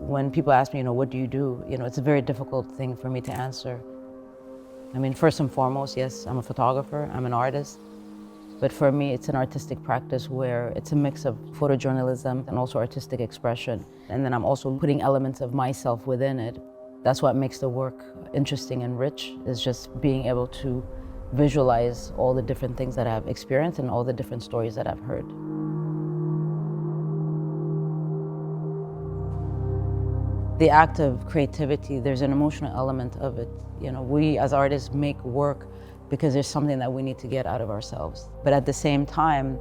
When people ask me, what do you do? It's a very difficult thing for me to answer. I mean, first and foremost, yes, I'm a photographer, I'm an artist. But for me, it's an artistic practice where it's a mix of photojournalism and also artistic expression. And then I'm also putting elements of myself within it. That's what makes the work interesting and rich, is just being able to visualize all the different things that I've experienced and all the different stories that I've heard. The act of creativity, there's an emotional element of it. We as artists make work because there's something that we need to get out of ourselves. But at the same time,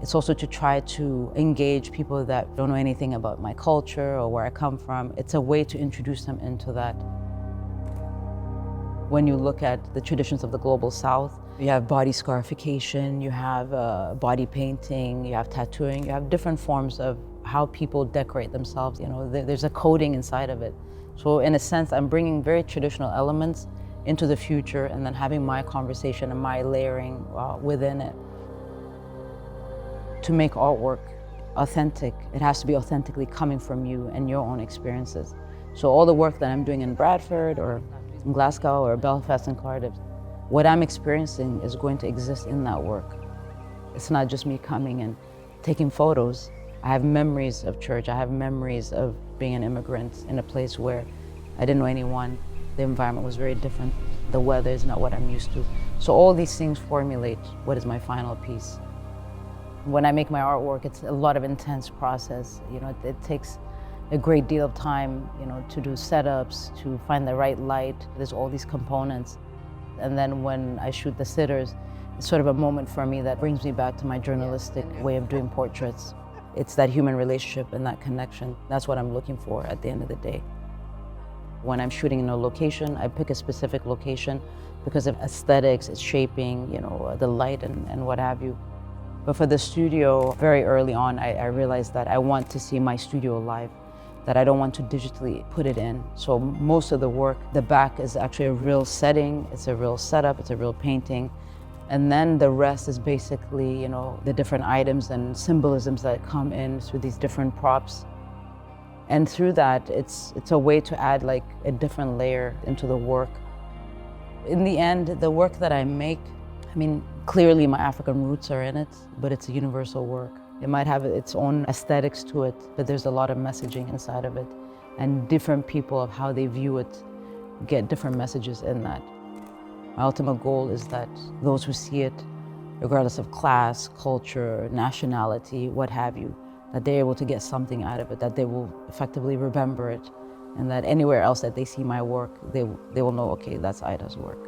it's also to try to engage people that don't know anything about my culture or where I come from. It's a way to introduce them into that. When you look at the traditions of the Global South, you have body scarification, you have body painting, you have tattooing, you have different forms of how people decorate themselves. There's a coding inside of it. So in a sense, I'm bringing very traditional elements into the future and then having my conversation and my layering within it. To make artwork authentic, it has to be authentically coming from you and your own experiences. So all the work that I'm doing in Bradford or in Glasgow or Belfast and Cardiff, what I'm experiencing is going to exist in that work. It's not just me coming and taking photos. I have memories of church. I have memories of being an immigrant in a place where I didn't know anyone. The environment was very different. The weather is not what I'm used to. So all these things formulate what is my final piece. When I make my artwork, it's a lot of intense process. It takes a great deal of time, to do setups, to find the right light. There's all these components. And then when I shoot the sitters, it's sort of a moment for me that brings me back to my journalistic way of doing portraits. It's that human relationship and that connection. That's what I'm looking for at the end of the day. When I'm shooting in a location, I pick a specific location because of aesthetics, its shaping, the light and what have you. But for the studio, very early on, I realized that I want to see my studio live, that I don't want to digitally put it in. So most of the work, the back is actually a real setting, it's a real setup, it's a real painting. And then the rest is basically, the different items and symbolisms that come in through these different props. And through that, it's a way to add like a different layer into the work. In the end, the work that I make, clearly my African roots are in it, but it's a universal work. It might have its own aesthetics to it, but there's a lot of messaging inside of it. And different people of how they view it get different messages in that. My ultimate goal is that those who see it, regardless of class, culture, nationality, what have you, that they're able to get something out of it, that they will effectively remember it, and that anywhere else that they see my work, they will know, okay, that's Aida's work.